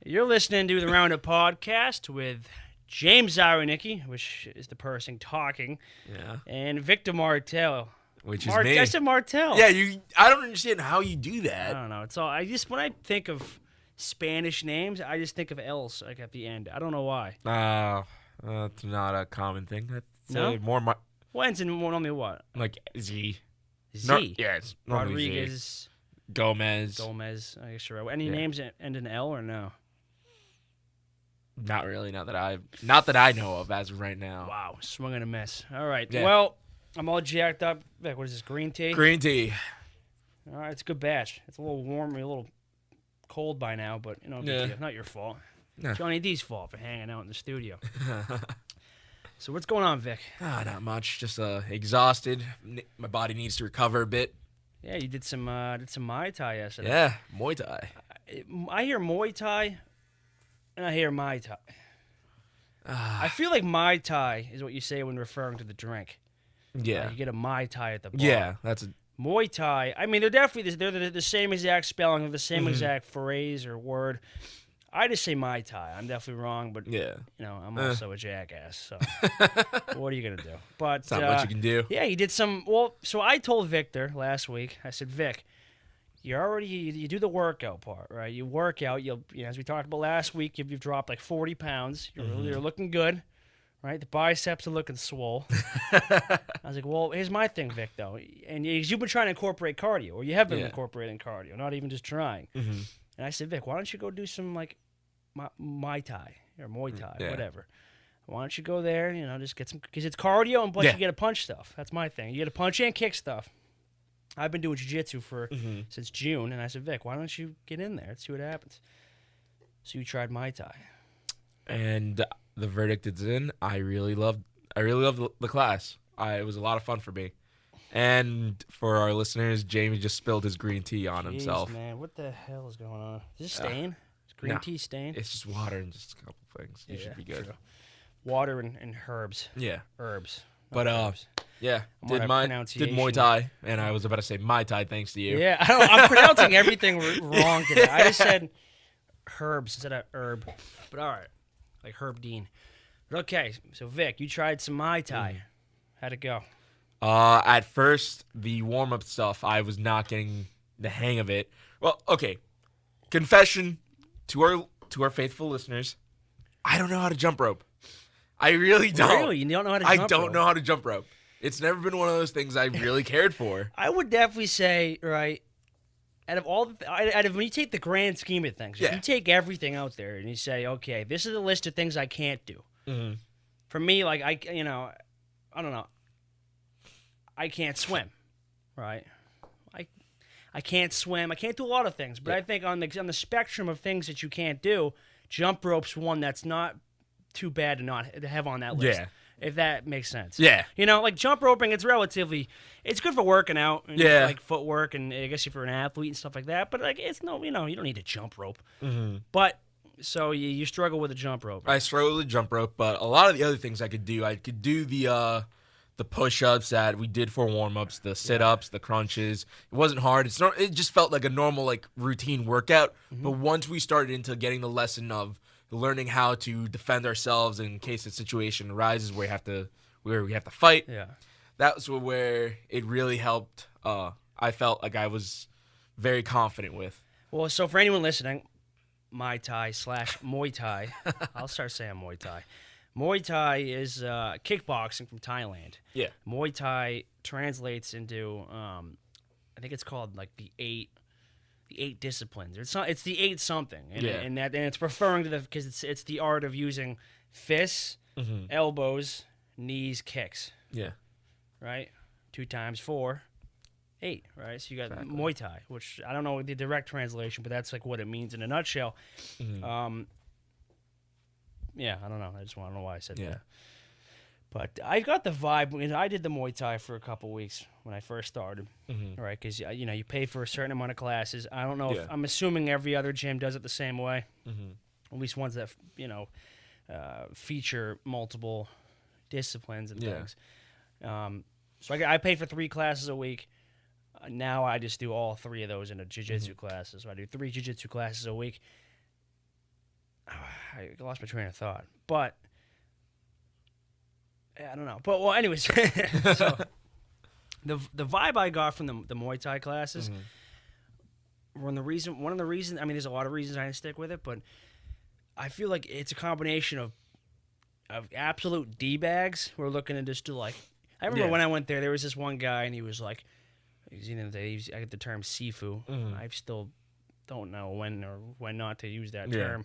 You're listening to the Roundup Podcast with James Iwanicki, which is the person talking, and Victor Martel. Which is me. I said Martel. Yeah, I don't understand how you do that. I don't know. It's all. When I think of Spanish names, I just think of L's like at the end. I don't know why. That's not a common thing. That's No? more When's in normally what? like Z. Z. It's normally Rodriguez. Z. Gomez. I guess you're right. Any names that end in L or no? Not really. Not that I know of as of right now. Wow, swing and a miss. All right. Yeah. Well, I'm all jacked up. What is this? Green tea. Green tea. All right, it's a good batch. It's a little warm, a little cold by now, but not your fault. No. Johnny D's fault for hanging out in the studio. So what's going on, Vic? Not much. Just exhausted. My body needs to recover a bit. Yeah, you did some Muay Thai yesterday. Yeah, Muay Thai. I hear Muay Thai, and I hear Mai Tai. I feel like Mai Tai is what you say when referring to the drink. Yeah. You get a Mai Tai at the bar. Yeah, that's a... Muay Thai. I mean, they're definitely the same exact spelling of the same exact phrase or word. I just say Mai Tai. I'm definitely wrong, but I'm also a jackass. So what are you gonna do? But It's not much you can do. Yeah, you did some. Well, so I told Victor last week. I said, Vic, you do the workout part, right? You work out. As we talked about last week, you've dropped like 40 pounds. You're looking good. Right, the biceps are looking swole. I was like, well, here's my thing, Vic, though. And you've been trying to incorporate cardio, or you have been incorporating cardio, not even just trying. Mm-hmm. And I said, Vic, why don't you go do some, like, Muay Thai or Muay Thai, whatever. Why don't you go there, just get some, because it's cardio, and plus you get to punch stuff. That's my thing. You get to punch and kick stuff. I've been doing jiu-jitsu since June, and I said, Vic, why don't you get in there and see what happens? So you tried Muay Thai. And... the verdict is in. I really loved the class. It was a lot of fun for me. And for our listeners, Jamie just spilled his green tea on himself. Man, what the hell is going on? Is this stain? Is green tea stain? It's just water and just a couple things. You should be good. True. Water and herbs. Yeah. Herbs. But herbs. Yeah. Did Muay Thai, and I was about to say Mai Tai thanks to you. Yeah, I'm pronouncing everything wrong today. I just said herbs instead of herb. But all right. Like Herb Dean. But okay, so Vic, you tried some Mai Tai. How'd it go? At first, the warm-up stuff, I was not getting the hang of it. Well, okay. Confession to our faithful listeners, I don't know how to jump rope. I really don't. Really? You don't know how to jump rope? I don't know how to jump rope. It's never been one of those things I really cared for. I would definitely say, right, out of when you take the grand scheme of things, if you take everything out there and you say, okay, this is a list of things I can't do. Mm-hmm. For me, like I don't know, I can't swim, right? I can't swim. I can't do a lot of things, but I think on the spectrum of things that you can't do, jump rope's one that's not too bad to have on that list. Yeah. If that makes sense. Yeah. Like jump roping, it's good for working out and like footwork and I guess if you're an athlete and stuff like that, but like it's you don't need a jump rope. Mm-hmm. But so you struggle with a jump rope. I struggle with a jump rope, but a lot of the other things I could do the push-ups that we did for warm-ups, the sit-ups, the crunches. It wasn't hard. It just felt like a normal like routine workout, but once we started into getting the lesson of learning how to defend ourselves in case a situation arises where we have to fight. Yeah, that's where it really helped. I felt like I was very confident with. Well, so for anyone listening, Mai Tai / Muay Thai. I'll start saying Muay Thai. Muay Thai is kickboxing from Thailand. Yeah. Muay Thai translates into I think it's called like the eight disciplines. It's the eight something, and it's referring to because it's the art of using fists, elbows, knees, kicks. Yeah, right. 2 times 4, 8. Right. So you got Muay Thai, which I don't know the direct translation, but that's like what it means in a nutshell. Mm-hmm. Yeah, I don't know. I don't know why I said that. But I got the vibe. I did the Muay Thai for a couple weeks when I first started, right? Because you pay for a certain amount of classes. I don't know. I'm assuming every other gym does it the same way. At least ones that feature multiple disciplines and things. So I pay for 3 classes a week. Now I just do all 3 of those in a jiu-jitsu classes. So I do 3 jiu-jitsu classes a week. I lost my train of thought. But I don't know. But well, anyways, so the vibe I got from the Muay Thai classes. One of the reasons. I mean, there's a lot of reasons I didn't stick with it, but I feel like it's a combination of absolute d-bags who are looking to just do like. I remember when I went there was this one guy and he was like, I get the term sifu. I still don't know when or when not to use that term,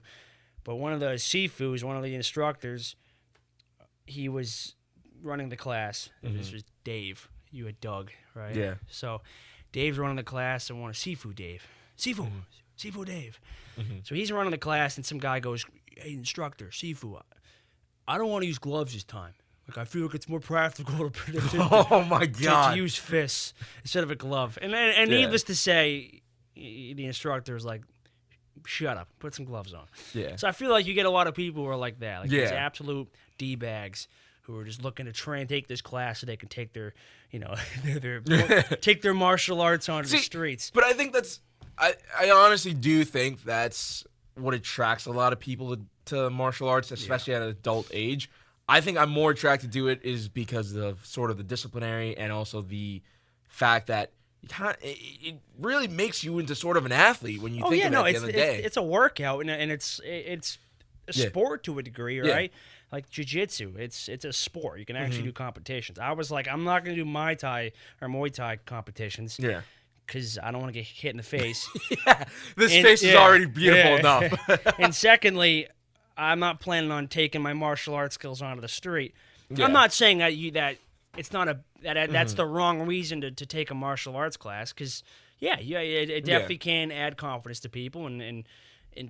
but one of the sifus, one of the instructors, he was running the class. And this was Dave. You had Doug, right? Yeah. So Dave's running the class and one of Sifu Dave. Sifu Dave. So he's running the class and some guy goes, hey, instructor, Sifu, I don't want to use gloves this time. Like, I feel like it's more practical oh my God. to use fists instead of a glove. And needless to say, the instructor is like, shut up, put some gloves on. Yeah. So I feel like you get a lot of people who are like that. Like these absolute D-bags who are just looking to try and take this class so they can take their, take their martial arts onto the streets. But I think I honestly do think that's what attracts a lot of people to martial arts, especially at an adult age. I think I'm more attracted to it is because of sort of the disciplinary and also the fact that it really makes you into sort of an athlete when you think of it at the end of the day. It's a workout and it's a sport to a degree, right? Like jiu-jitsu, it's a sport. You can actually do competitions. I was like, I'm not going to do Muay Thai or Muay Thai competitions. Yeah. Because I don't want to get hit in the face. This face is already beautiful enough. And secondly, I'm not planning on taking my martial arts skills onto the street. Yeah. I'm not saying that it's not that's the wrong reason to take a martial arts class. Because it definitely can add confidence to people and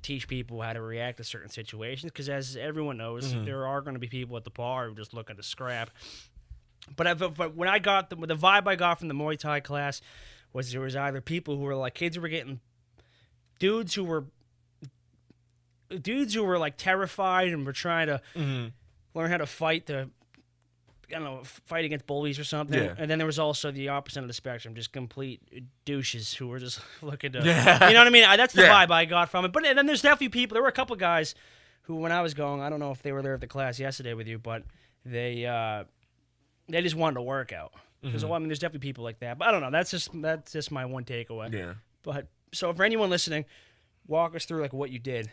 teach people how to react to certain situations. Because as everyone knows, there are going to be people at the bar who are just looking to scrap. But when I got the vibe I got from the Muay Thai class was there was either people who were like kids who were getting dudes who were like terrified and were trying to learn how to fight fight against bullies or something. Yeah. And then there was also the opposite of the spectrum, just complete douches who were just looking to, you know what I mean? That's the vibe I got from it. But then there's definitely people, there were a couple guys who, when I was going, I don't know if they were there at the class yesterday with you, but they just wanted to work out. There's definitely people like that. But I don't know. That's just my one takeaway. Yeah. But so for anyone listening, walk us through like what you did.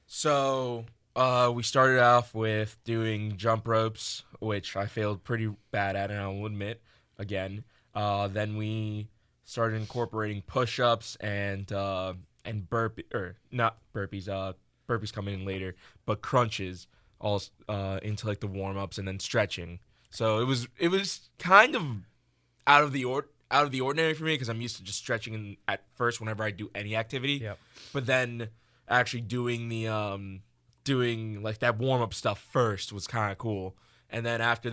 So we started off with doing jump ropes, which I failed pretty bad at, and I will admit again. Then we started incorporating push-ups and not burpees. Burpees coming in later, but crunches all into like the warm-ups and then stretching. So it was kind of out of the ordinary for me because I'm used to just stretching at first whenever I do any activity. Yep. But then actually doing like that warm up stuff first was kind of cool. And then after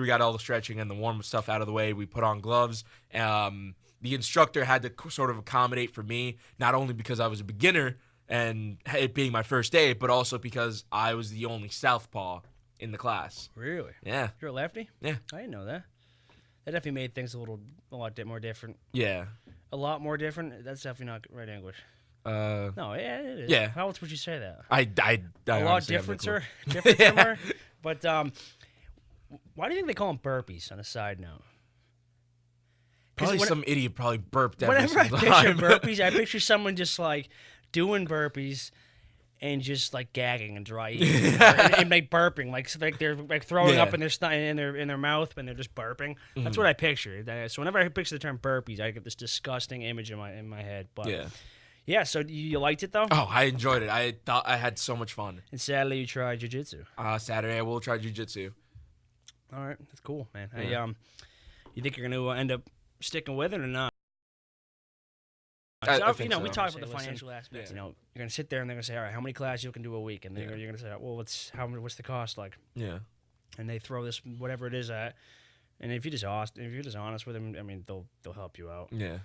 we got all the stretching and the warm up stuff out of the way, we put on gloves. The instructor had to sort of accommodate for me, not only because I was a beginner and it being my first day, but also because I was the only southpaw in the class. Really? Yeah. You're a lefty? Yeah. I didn't know that. That definitely made things a lot more different. Yeah. A lot more different? That's definitely not right English. No, it is. Yeah. How else would you say that? I a lot differencer? Different. But why do you think they call them burpees, on a side note? Probably some idiot burped every single time. Whenever I picture burpees, I picture someone just like doing burpees and just like gagging and dry eating and like burping, like they're like throwing up in their mouth and they're just burping. That's what I picture. So whenever I picture the term burpees, I get this disgusting image in my head. But yeah. So you liked it though? Oh, I enjoyed it. I thought I had so much fun. And Saturday you tried jiu-jitsu. Saturday I will try jiu-jitsu. All right, that's cool, man. Yeah. You think you're gonna end up sticking with it or not? I think so. We talked about the financial aspects. Yeah. You're gonna sit there and they're gonna say, "All right, how many classes you can do a week?" And then you're gonna say, "Well, what's the cost like?" Yeah. And they throw this whatever it is at, and if you're just honest with them, I mean, they'll help you out. Yeah.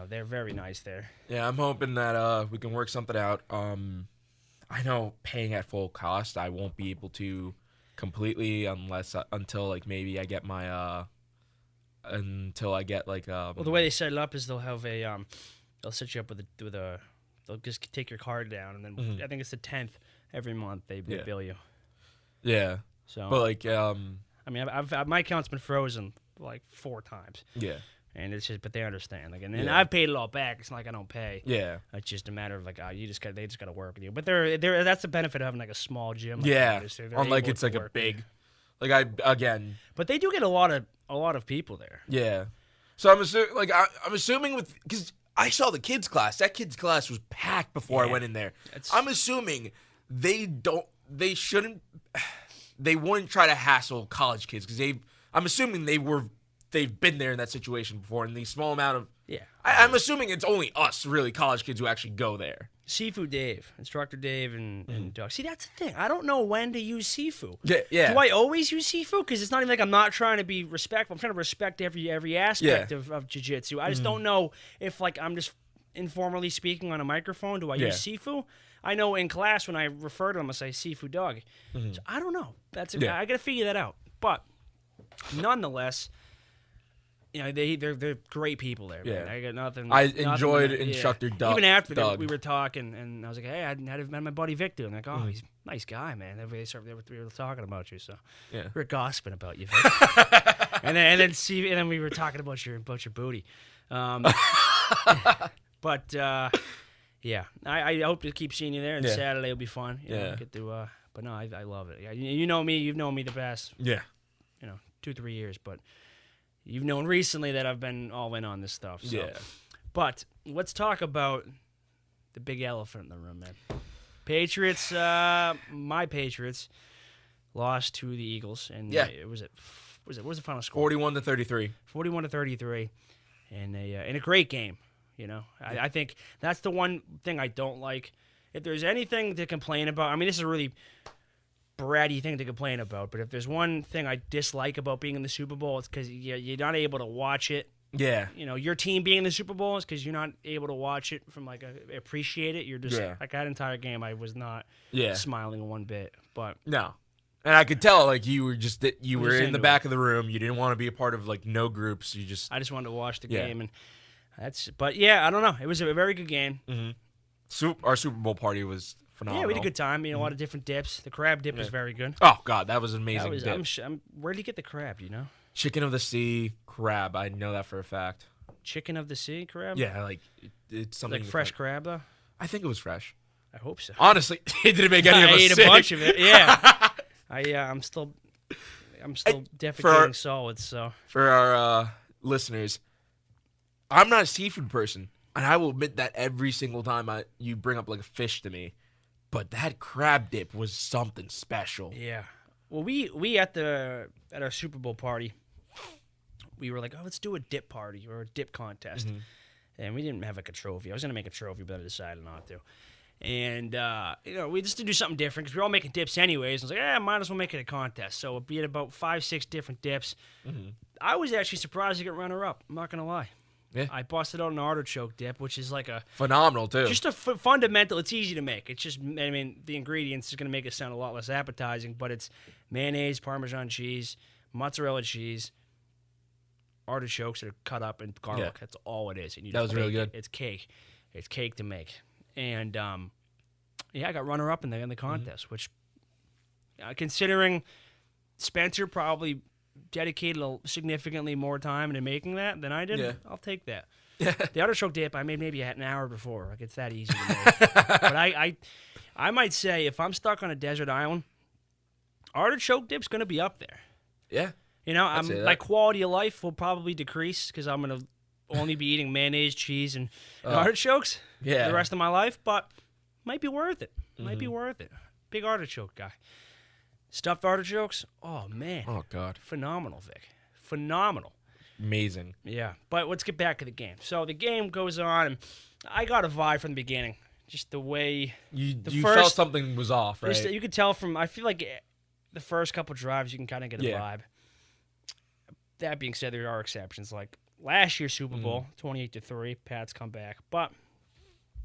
They're very nice there. Yeah, I'm hoping that we can work something out. I know paying at full cost, I won't be able to completely until like maybe I get my until I get like well, the way they set it up is they'll have a they'll set you up with a they'll just take your card down, and then I think it's the 10th every month they bill you. Yeah. So, but like, I mean, my account's been frozen like 4 times. Yeah. And it's just, but they understand. Like, and I've paid it all back. It's not like I don't pay. Yeah. It's just a matter of like, they just got to work with you. But that's the benefit of having like a small gym. Like yeah. Unlike it's like a big, like But they do get a lot of people there. Yeah. So I'm assuming because I saw the kids class. That kids class was packed before I went in there. I'm assuming they wouldn't try to hassle college kids because I'm assuming they've been there in that situation before in the small amount of. Yeah. I'm assuming it's only us, really, college kids who actually go there. Sifu Dave, Instructor Dave, and Doug. See, that's the thing. I don't know when to use Sifu. Yeah. Do I always use Sifu? Because it's not even like I'm not trying to be respectful. I'm trying to respect every aspect of jiu-jitsu. I just don't know if like I'm just informally speaking on a microphone. Do I use Sifu? I know in class when I refer to them, I say Sifu Doug. So I don't know. I got to figure that out. But nonetheless, you know, they're great people there, man. I got nothing. I enjoyed Instructor Doug. Even after we were talking, and I was like, hey, I had met my buddy Victor. I'm like, oh, he's a nice guy, man. We were talking about you, so we were gossiping about you, Vic. and then we were talking about your booty. But I hope to keep seeing you there, and Saturday will be fun. You know, get to, but no, I love it. You know me, you've known me the past. 2-3 years, but. You've known recently that I've been all in on this stuff. So. Yeah. But let's talk about the big elephant in the room, man. Patriots, my Patriots, lost to the Eagles, and what was the final score? 41-33. 41-33, and a great game. You know, I think that's the one thing I don't like. If there's anything to complain about, I mean, this is a really bratty thing to complain about, but if there's one thing I dislike about being in the Super Bowl, it's because you're not able to watch it. Yeah. You know, your team being in the Super Bowl is because you're not able to watch it from appreciate it. You're just like that entire game. I was not smiling one bit, but no. And I could tell you were in the back of the room. You didn't want to be a part of no groups. I just wanted to watch the game, and but I don't know. It was a very good game. Mm-hmm. Our Super Bowl party was phenomenal. Yeah, we had a good time. A lot of different dips. The crab dip was very good. Oh, God, that was an amazing dip. Where did you get the crab, do you know? Chicken of the Sea crab. I know that for a fact. Chicken of the Sea crab? Yeah, it's something. Like fresh crab, though? I think it was fresh. I hope so. Honestly, it didn't make any of us I ate sick. A bunch of it, yeah. I'm still defecating solids, so. For our listeners, I'm not a seafood person, and I will admit that every single time you bring up a fish to me. But that crab dip was something special. Yeah. Well, we at our Super Bowl party, we were like, oh, let's do a dip party or a dip contest. Mm-hmm. And we didn't have a trophy. I was going to make a trophy, but I decided not to. And, we just to do something different because we were all making dips anyways. I was like, might as well make it a contest. So we had about 5-6 different dips. Mm-hmm. I was actually surprised to get runner-up. I'm not going to lie. Yeah. I busted out an artichoke dip, which is like a... phenomenal, too. Just a fundamental... It's easy to make. It's just... I mean, the ingredients is going to make it sound a lot less appetizing, but it's mayonnaise, Parmesan cheese, mozzarella cheese, artichokes that are cut up, and garlic. Yeah. That's all it is. And that was really good. It's cake. It's cake to make. And, I got runner-up in the contest, which, considering Spencer probably... dedicated significantly more time into making that than I did. Yeah. I'll take that. The artichoke dip I made maybe an hour before. It's that easy to make. But I might say if I'm stuck on a desert island, artichoke dip's going to be up there. Yeah. My quality of life will probably decrease because I'm going to only be eating mayonnaise, cheese, and artichokes for the rest of my life. But might be worth it. Might be worth it. Big artichoke guy. Stuffed artichokes? Oh, man. Oh, God. Phenomenal, Vic. Phenomenal. Amazing. Yeah. But let's get back to the game. So the game goes on, and I got a vibe from the beginning. Just the way... You felt something was off, right? You could tell from... I feel like the first couple drives, you can kind of get a vibe. That being said, there are exceptions. Like last year's Super Bowl, 28-3, Pats come back. But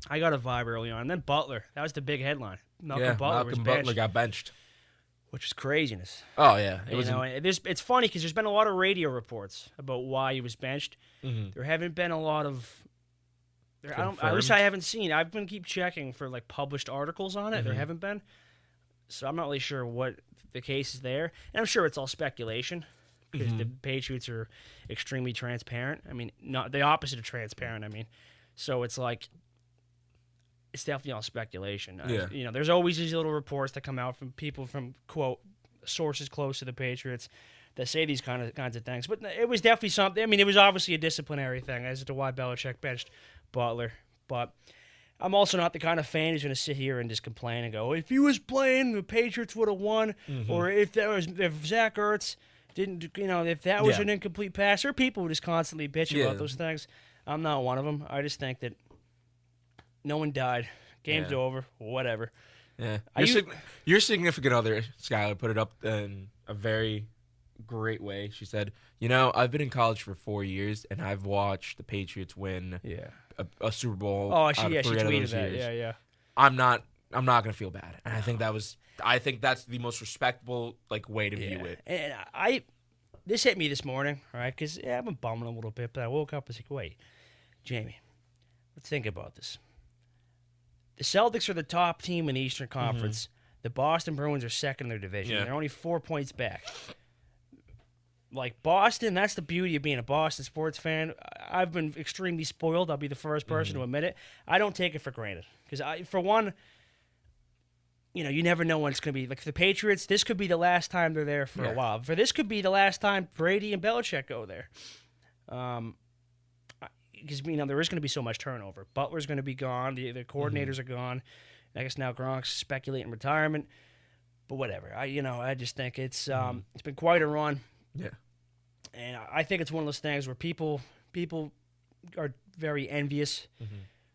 I got a vibe early on. And then Butler. That was the big headline. Malcolm Butler got benched. Which is craziness. Oh, yeah. It's funny because there's been a lot of radio reports about why he was benched. Mm-hmm. There haven't been a lot of... at least I haven't seen. I've been keep checking for published articles on it. Mm-hmm. There haven't been. So I'm not really sure what the case is there. And I'm sure it's all speculation because the Patriots are extremely transparent. I mean, not the opposite of transparent. I mean, so it's like it's definitely all speculation. Yeah. There's always these little reports that come out from people from, quote, sources close to the Patriots that say these kinds of things. But it was definitely something. I mean, it was obviously a disciplinary thing as to why Belichick benched Butler. But I'm also not the kind of fan who's going to sit here and just complain and go, if he was playing, the Patriots would have won. Or if Zach Ertz didn't, if that was an incomplete pass. There are people who just constantly bitch about those things. I'm not one of them. I just think that no one died. Game's over. Whatever. Yeah. Your significant other, Skylar, put it up in a very great way. She said, I've been in college for 4 years, and I've watched the Patriots win a Super Bowl. Oh, she tweeted that. Years. Yeah. I'm not gonna feel bad, and I think that's the most respectable way to view it. And this hit me this morning, right? Because I've been bumming a little bit, but I woke up and was like, wait, Jamie, let's think about this. The Celtics are the top team in the Eastern Conference. The Boston Bruins are second in their division. They're only 4 points back. Boston, that's the beauty of being a Boston sports fan. I've been extremely spoiled. I'll be the first person to admit it. I don't take it for granted. Because, for one, you never know when it's going to be. Like, the Patriots, this could be the last time they're there for a while. For this could be the last time Brady and Belichick go there. Because, there is going to be so much turnover. Butler's going to be gone. The coordinators are gone. I guess now Gronk's speculating retirement. But whatever. I just think it's been quite a run. Yeah. And I think it's one of those things where people are very envious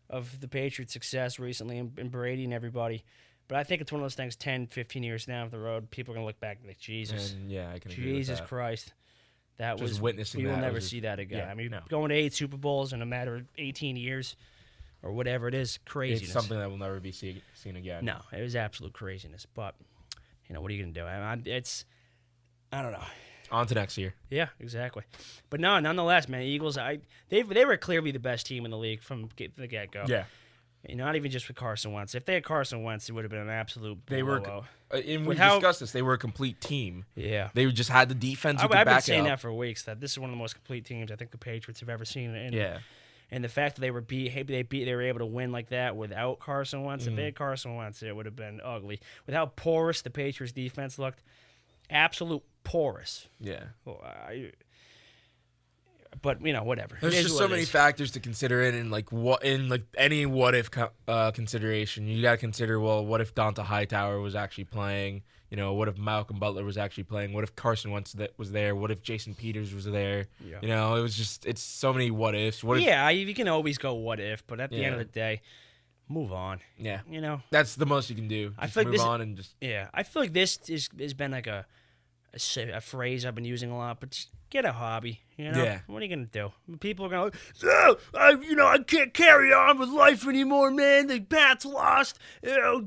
of the Patriots' success recently and Brady and everybody. But I think it's one of those things 10, 15 years down the road, people are going to look back and like, Jesus. And, I can agree with that. Christ. That just was witnessing we will that never see that again. Yeah, going to 8 Super Bowls in a matter of 18 years or whatever it is, craziness. It's something that will never be seen again. No, it was absolute craziness. But, what are you going to do? I don't know. On to next year. Yeah, exactly. But no, nonetheless, man, Eagles, they were clearly the best team in the league from the get-go. Yeah. Not even just with Carson Wentz. If they had Carson Wentz, it would have been an absolute blowout. And we discussed this. They were a complete team. Yeah. They just had the defense. I've been saying that for weeks, that this is one of the most complete teams I think the Patriots have ever seen. And the fact that they were able to win like that without Carson Wentz, if they had Carson Wentz, it would have been ugly. With how porous the Patriots defense looked, absolute porous. Yeah. But whatever. There's just so many factors to consider any what if consideration. You got to consider, what if Donta Hightower was actually playing? What if Malcolm Butler was actually playing? What if Carson Wentz was there? What if Jason Peters was there? Yeah. It was just it's so many what ifs. You can always go what if, but at the end of the day, move on. Yeah. That's the most you can do. I feel like move on and just I feel like this has been like a phrase I've been using a lot, but just get a hobby, Yeah. What are you going to do? People are going to I can't carry on with life anymore, man. The Pats lost.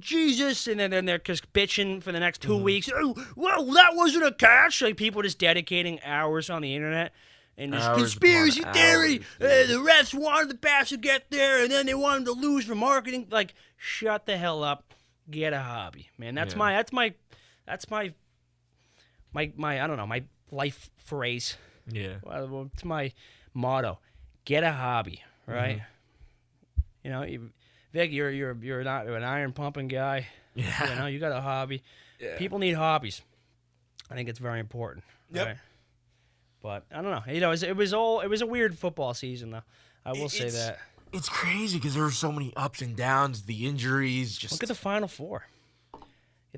Jesus. And then they're just bitching for the next 2 weeks. Oh, well, that wasn't a catch. Like, people just dedicating hours on the internet. And this conspiracy theory. The refs wanted the Pats to get there, and then they wanted to lose for marketing. Like, shut the hell up. Get a hobby, man. That's my I don't know, my life phrase. Yeah. It's my motto. Get a hobby, right? Vic, you're not an iron pumping guy. Yeah. You got a hobby. Yeah. People need hobbies. I think it's very important. Yep. Right? But I don't know. It was a weird football season though. I will say that. It's crazy because there were so many ups and downs, the injuries. Just look at the Final Four. You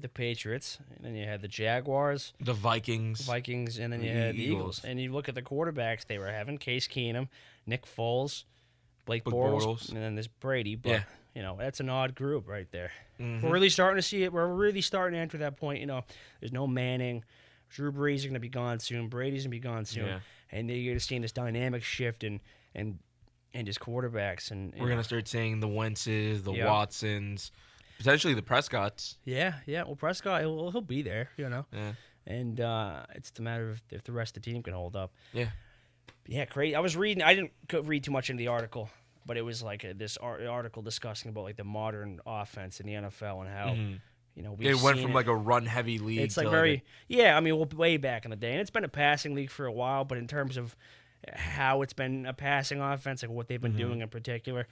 had the Patriots, and then you had the Jaguars. The Vikings. And then you had the Eagles. And you look at the quarterbacks they were having, Case Keenum, Nick Foles, Blake Bortles, and then there's Brady. But, that's an odd group right there. Mm-hmm. We're really starting to see it. We're really starting to enter that point. There's no Manning. Drew Brees is going to be gone soon. Brady's going to be gone soon. Yeah. And you're seeing this dynamic shift in just quarterbacks. And we're going to start seeing the Wentzes, the Watsons, potentially the Prescotts. Yeah. Well, Prescott, he'll be there, Yeah. And it's a matter of if the rest of the team can hold up. Yeah. Yeah, crazy. I was reading. I didn't read too much into the article, but it was like this article discussing about like the modern offense in the NFL and how It went from like a run-heavy league. It's like way back in the day, and it's been a passing league for a while. But in terms of how it's been a passing offense, like what they've been doing in particular,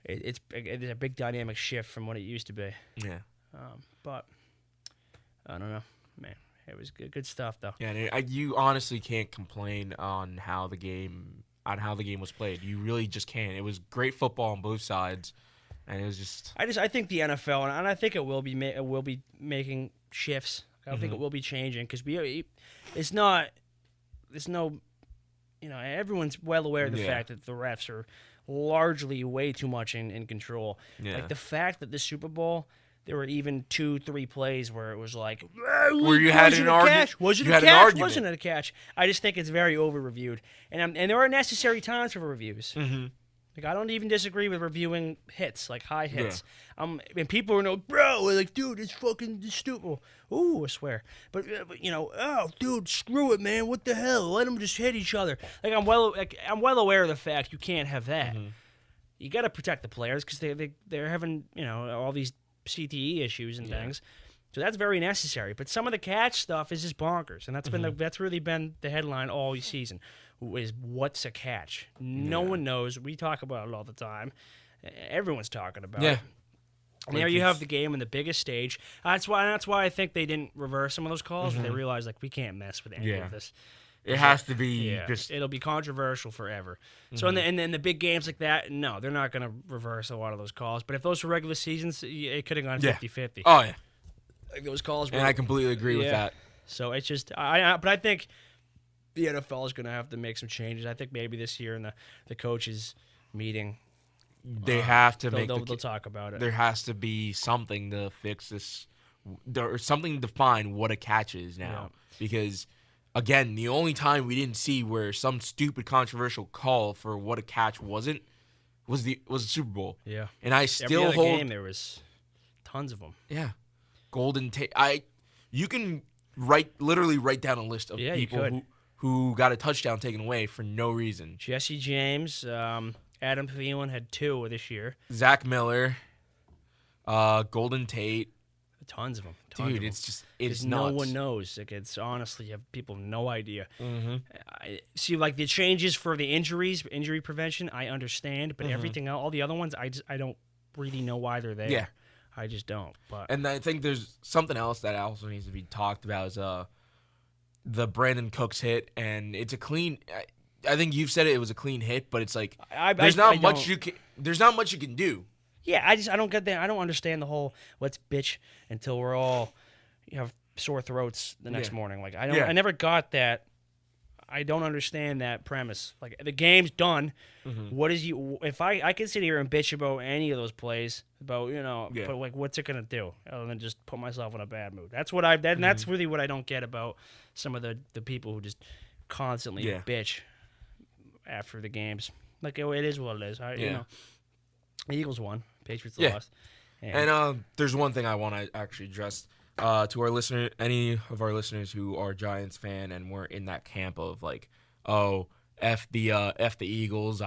it's a big dynamic shift from what it used to be. Yeah. But I don't know, man. It was good stuff though. Yeah, and you honestly can't complain on how the game was played. You really just can't. It was great football on both sides, and it was just. I think the NFL, and I think it will be making shifts. I think it will be changing because it's no, everyone's well aware of the fact that the refs are largely way too much in control. Yeah. Like the fact that the Super Bowl, there were even 2-3 plays where it was like, where you had an argument. Was it a catch? Wasn't it a catch? I just think it's very over-reviewed. And there are necessary times for reviews. Mm-hmm. Like, I don't even disagree with reviewing hits, like high hits. And people are like, dude, it's fucking stupid. Ooh, I swear. But oh, dude, screw it, man. What the hell? Let them just hit each other. Like, I'm well aware of the fact you can't have that. Mm-hmm. You got to protect the players because they're having, all these CTE issues and things, so that's very necessary. But some of the catch stuff is just bonkers, and that's really been the headline all season. Is what's a catch? No one knows. We talk about it all the time. Everyone's talking about it. And there you have the game on the biggest stage. That's why I think they didn't reverse some of those calls. They realized like we can't mess with any of this. It has to be just. It'll be controversial forever. So in the big games like that, no, they're not going to reverse a lot of those calls. But if those were regular seasons, it could have gone 50-50. Oh yeah, like those calls. And I completely agree with that. So it's just but I think the NFL is going to have to make some changes. I think maybe this year in the coaches meeting, they have to they'll talk about it. There has to be something to fix this, or something to define what a catch is now, because. Again, the only time we didn't see where some stupid controversial call for what a catch wasn't was the Super Bowl. Yeah. And I still Every other hold game there was tons of them. Yeah. Golden Tate. You can literally write down a list of people who got a touchdown taken away for no reason. Jesse James, Adam Thielen had 2 this year. Zach Miller, Golden Tate. Tons of them. Dude, it's nuts. No one knows. Like, it's honestly, people have no idea. Mm-hmm. I see, like the changes for the injury prevention, I understand, but everything else, all the other ones, I don't really know why they're there. Yeah, I just don't. But and I think there's something else that also needs to be talked about is the Brandon Cooks hit, and it's a clean. I think you've said it was a clean hit, but it's like there's not much you can do. Yeah, I don't get that. I don't understand the whole let's bitch until we're all have sore throats the next morning. Like I never got that. I don't understand that premise. Like the game's done. What is if I can sit here and bitch about any of those plays about but like what's it gonna do other than just put myself in a bad mood? That's what that's really what I don't get about some of the people who just constantly bitch after the games. Like it is what it is. The Eagles won. Patriots lost. And there's one thing I want to actually address to our listener, any of our listeners who are Giants fan and were in that camp of like, oh, F the Eagles.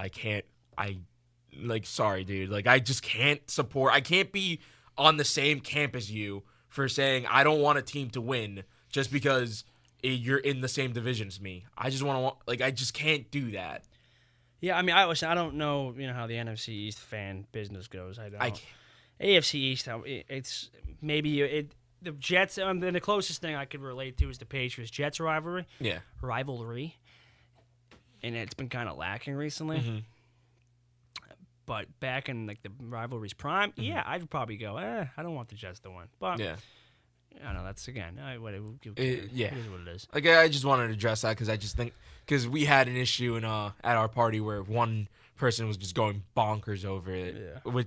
Sorry, dude. Like, I just can't support. I can't be on the same camp as you for saying I don't want a team to win just because you're in the same division as me. I just can't do that. Yeah, I mean, I don't know, how the NFC East fan business goes. I don't. AFC East, it's maybe the Jets. The closest thing I could relate to is the Patriots Jets rivalry. Yeah, rivalry, and it's been kind of lacking recently. But back in like the rivalry's prime, I'd probably go. I don't want the Jets to win, but I don't know. That's again, it is what it is. Like I just wanted to address that because I just think. Because we had an issue at our party where one person was just going bonkers over it. Yeah.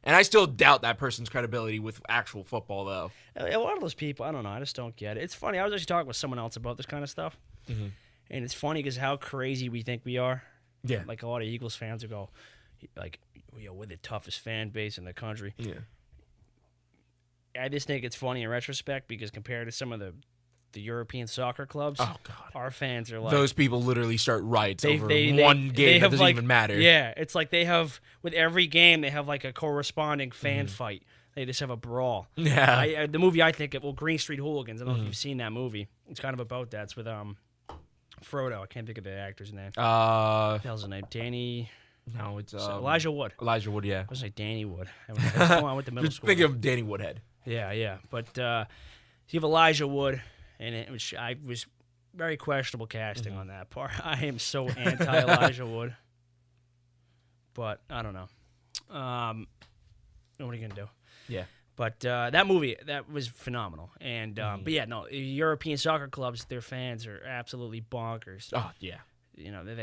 And I still doubt that person's credibility with actual football, though. A lot of those people, I don't know. I just don't get it. It's funny. I was actually talking with someone else about this kind of stuff. And it's funny because how crazy we think we are. Yeah. Like a lot of Eagles fans will go, like, we're the toughest fan base in the country. Yeah. I just think it's funny in retrospect because compared to some of the European soccer clubs, our fans are like... Those people literally start riots over one game that doesn't even matter. Yeah, it's like they have... With every game, they have like a corresponding fan fight. They just have a brawl. Yeah. The movie I think of, Green Street Hooligans. I don't know if you've seen that movie. It's kind of about that. It's with Frodo. I can't think of the actor's name. What the hell's his name? Danny. No, it's Elijah Wood. Elijah Wood, yeah. I was like Danny Wood. I went to middle Just school. think of Danny Woodhead. Yeah. But you have Elijah Wood, and I was very questionable casting on that part. I am so anti Elijah Wood. But I don't know. What are you gonna do? Yeah. But that movie, that was phenomenal. And but yeah, no, European soccer clubs, their fans are absolutely bonkers. Oh yeah. You know, they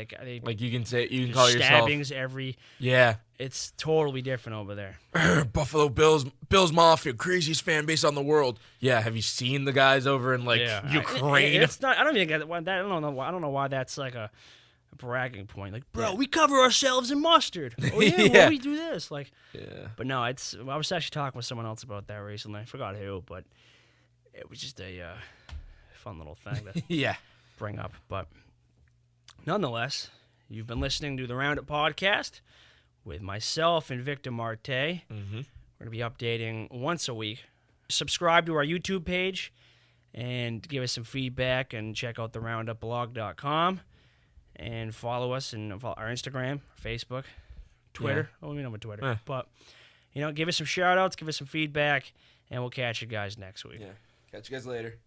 like you can call yourself stabbings every. Yeah. It's totally different over there. Buffalo Bills Mafia, craziest fan base on the world. Yeah. Have you seen the guys over in Ukraine? It's not. I don't even get that. I don't know why that's like a bragging point. Like, bro, we cover ourselves in mustard. Oh yeah, Yeah. Why we do this? Like, Yeah. But no, I was actually talking with someone else about that recently. I forgot who, but it was just a fun little thing to Yeah. bring up. But nonetheless, you've been listening to the Roundup Podcast with myself and Victor Marte. Mm-hmm. We're going to be updating once a week. Subscribe to our YouTube page and give us some feedback, and check out the roundupblog.com. And follow us on our Instagram, Facebook, Twitter. Yeah. Oh, we know about Twitter. But, give us some shout-outs, give us some feedback, and we'll catch you guys next week. Yeah. Catch you guys later.